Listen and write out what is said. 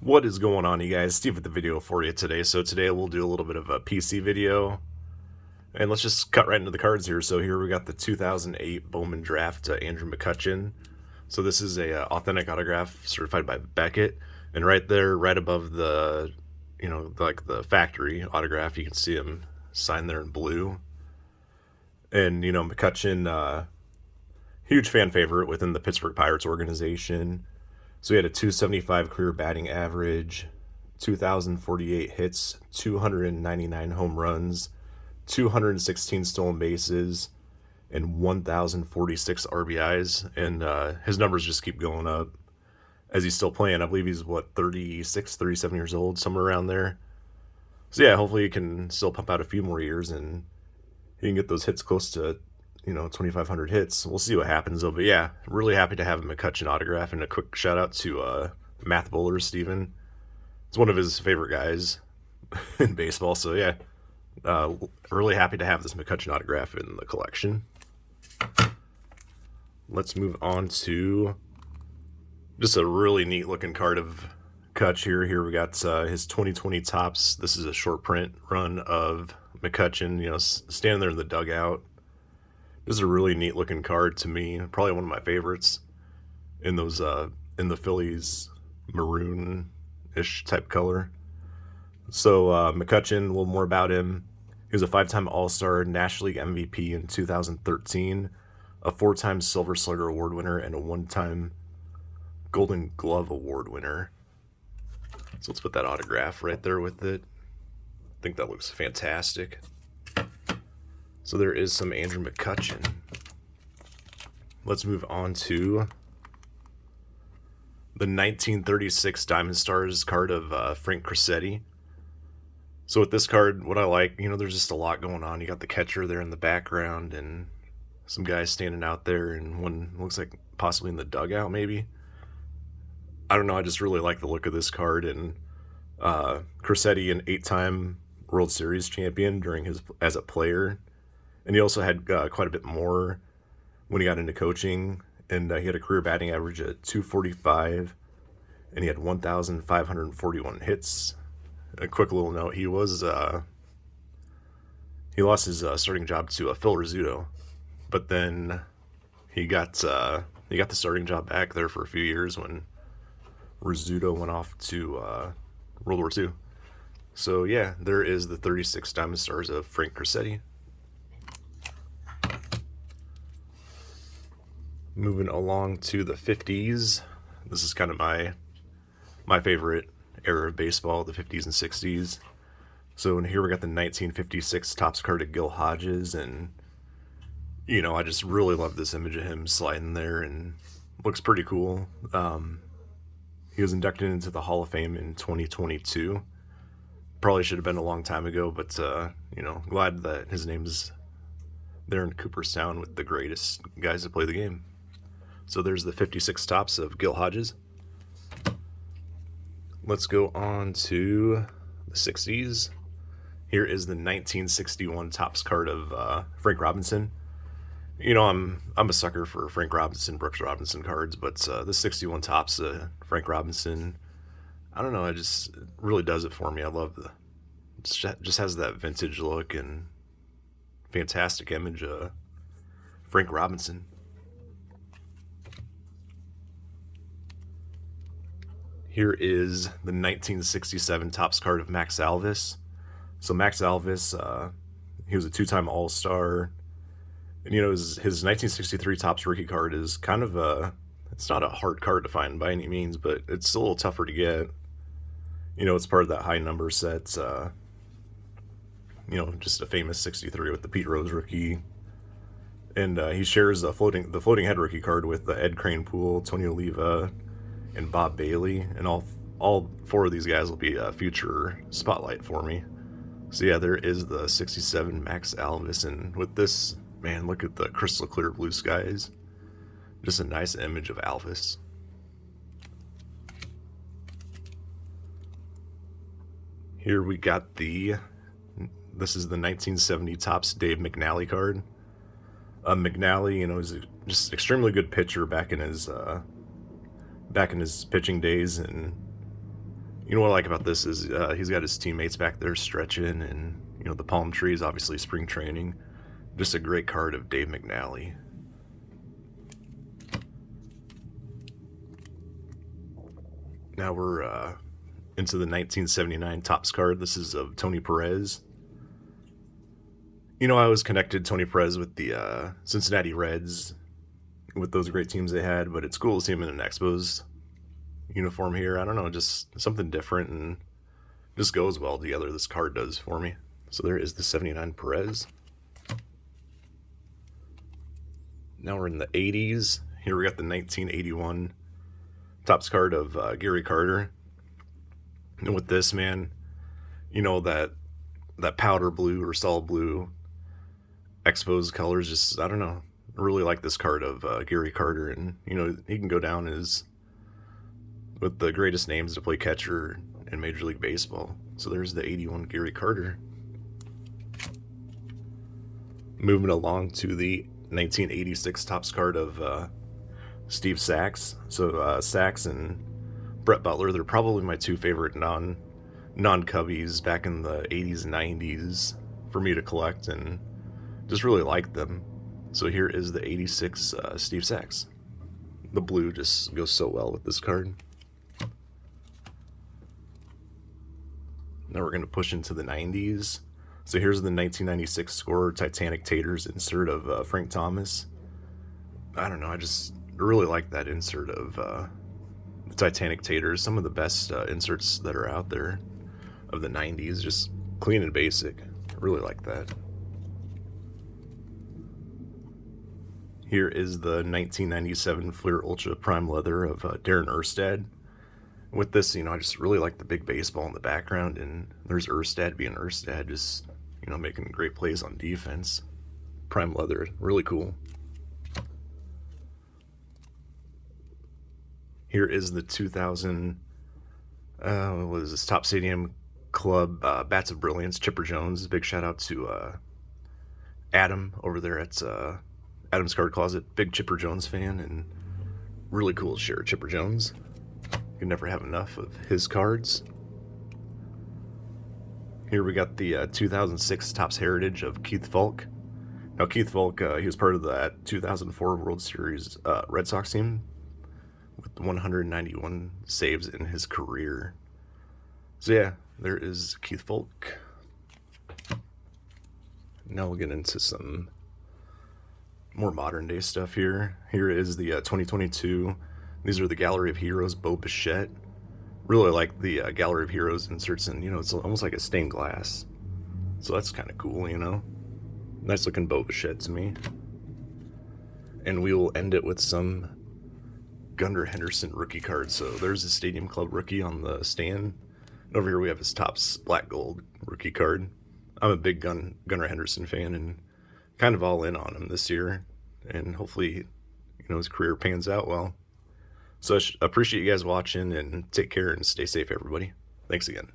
What is going on, you guys? Steve with the video for you today. So today we'll do a little bit of a PC video, and let's just cut right into the cards here. So here we got the 2008 Bowman Draft Andrew McCutchen. So this is a authentic autograph certified by Beckett, and right there, right above the, like the factory autograph, you can see him signed there in blue. And McCutchen, huge fan favorite within the Pittsburgh Pirates organization. So he had a 275 career batting average, 2,048 hits, 299 home runs, 216 stolen bases, and 1,046 RBIs. And his numbers just keep going up as he's still playing. I believe he's, 36, 37 years old, somewhere around there. So yeah, hopefully he can still pump out a few more years and he can get those hits close to 2,500 hits. We'll see what happens though. But yeah, really happy to have a McCutchen autograph, and a quick shout out to Math Bowler Steven. It's one of his favorite guys in baseball. So yeah, really happy to have this McCutchen autograph in the collection. Let's move on to just a really neat looking card of Kutch here. Here we got his 2020 Topps. This is a short print run of McCutchen, standing there in the dugout. This is a really neat looking card to me. Probably one of my favorites in those in the Phillies maroon-ish type color. So McCutchen, a little more about him. He was a 5-time All-Star, National League MVP in 2013, a 4-time Silver Slugger Award winner, and a 1-time Golden Glove Award winner. So let's put that autograph right there with it. I think that looks fantastic. So there is some Andrew McCutchen. Let's move on to the 1936 Diamond Stars card of Frank Crosetti. So with this card, what I like, there's just a lot going on. You got the catcher there in the background and some guys standing out there, and one looks like possibly in the dugout maybe. I don't know, I just really like the look of this card. And Crosetti, an 8-time World Series champion during his as a player. And he also had quite a bit more when he got into coaching. And he had a career batting average at 245. And he had 1,541 hits. A quick little note, he lost his starting job to Phil Rizzuto. But then he got the starting job back there for a few years when Rizzuto went off to World War II. So yeah, there is the 36 Diamond Stars of Frank Crosetti. Moving along to the 50s. This is kind of my favorite era of baseball, the 50s and 60s. So in here we got the 1956 Topps card of Gil Hodges, and I just really love this image of him sliding there, and looks pretty cool. He was inducted into the Hall of Fame in 2022. Probably should have been a long time ago, but glad that his name's there in Cooperstown with the greatest guys that play the game. So there's the 56 Topps of Gil Hodges. Let's go on to the 60s. Here is the 1961 Topps card of Frank Robinson. I'm a sucker for Frank Robinson, Brooks Robinson cards, but the 61 Topps Frank Robinson, I don't know, it just really does it for me. I love just has that vintage look and fantastic image of Frank Robinson. Here is the 1967 Topps card of Max Alvis. So Max Alvis, he was a 2-time All-Star. And his 1963 Topps rookie card is kind of it's not a hard card to find by any means, but it's a little tougher to get. It's part of that high number set. Just a famous 63 with the Pete Rose rookie. And he shares the floating head rookie card with Ed Kranepool, Tony Oliva, and Bob Bailey, and all 4 of these guys will be a future spotlight for me. So yeah, there is the 67 Max Alvis, and with this, man, look at the crystal clear blue skies. Just a nice image of Alvis. Here we got this is the 1970 Topps Dave McNally card. McNally, is just extremely good pitcher back in his pitching days, and You know what I like about this is he's got his teammates back there stretching, and you know the palm trees, obviously spring training. Just a great card of Dave McNally. Now we're into the 1979 Topps card. This is of Tony Perez. You know, I was connected Tony Perez with the Cincinnati Reds, with those great teams they had, but it's cool to see him in an Expos uniform here. I don't know, just something different, and just goes well together. This card does for me. So there is the 79 Perez. Now we're in the 80s. Here we got the 1981 Topps card of Gary Carter. And with this, man, you know, that powder blue or solid blue Expos colors, just, I don't know, I really like this card of Gary Carter. And, you know, he can go down as with the greatest names to play catcher in Major League Baseball. So there's the 81 Gary Carter. Moving along to the 1986 Topps card of Steve Sax. So Sax and Brett Butler, they're probably my two favorite non-Cubbies back in the 80s and 90s for me to collect, and just really like them. So here is the 86 Steve Sax. The blue just goes so well with this card. Now we're going to push into the 90s. So here's the 1996 scorer Titanic Taters insert of Frank Thomas. I don't know, I just really like that insert of the Titanic Taters. Some of the best inserts that are out there of the 90s, just clean and basic. I really like that. Here is the 1997 Fleer Ultra Prime Leather of Darren Erstad. With this, you know, I just really like the big baseball in the background, and there's Erstad being Erstad, just, you know, making great plays on defense. Prime leather, really cool. Here is the 2000, what is this, Top Stadium Club Bats of Brilliance, Chipper Jones. Big shout out to Adam over there at Adam's Card Closet. Big Chipper Jones fan, and really cool to share Chipper Jones. You can never have enough of his cards. Here we got the 2006 Topps Heritage of Keith Falk. Now Keith Falk, he was part of that 2004 World Series Red Sox team with 191 saves in his career. So yeah, there is Keith Falk. Now we'll get into some more modern day stuff here. Here is the 2022. These are the Gallery of Heroes, Bo Bichette. Really like the Gallery of Heroes inserts, and, you know, it's almost like a stained glass. So that's kind of cool, you know. Nice looking Bo Bichette to me. And we will end it with some Gunnar Henderson rookie cards. So there's a Stadium Club rookie on the stand. And over here we have his Topps Black Gold rookie card. I'm a big Gunnar Henderson fan, and kind of all in on him this year. And hopefully, you know, his career pans out well. So I appreciate you guys watching, and take care and stay safe, everybody. Thanks again.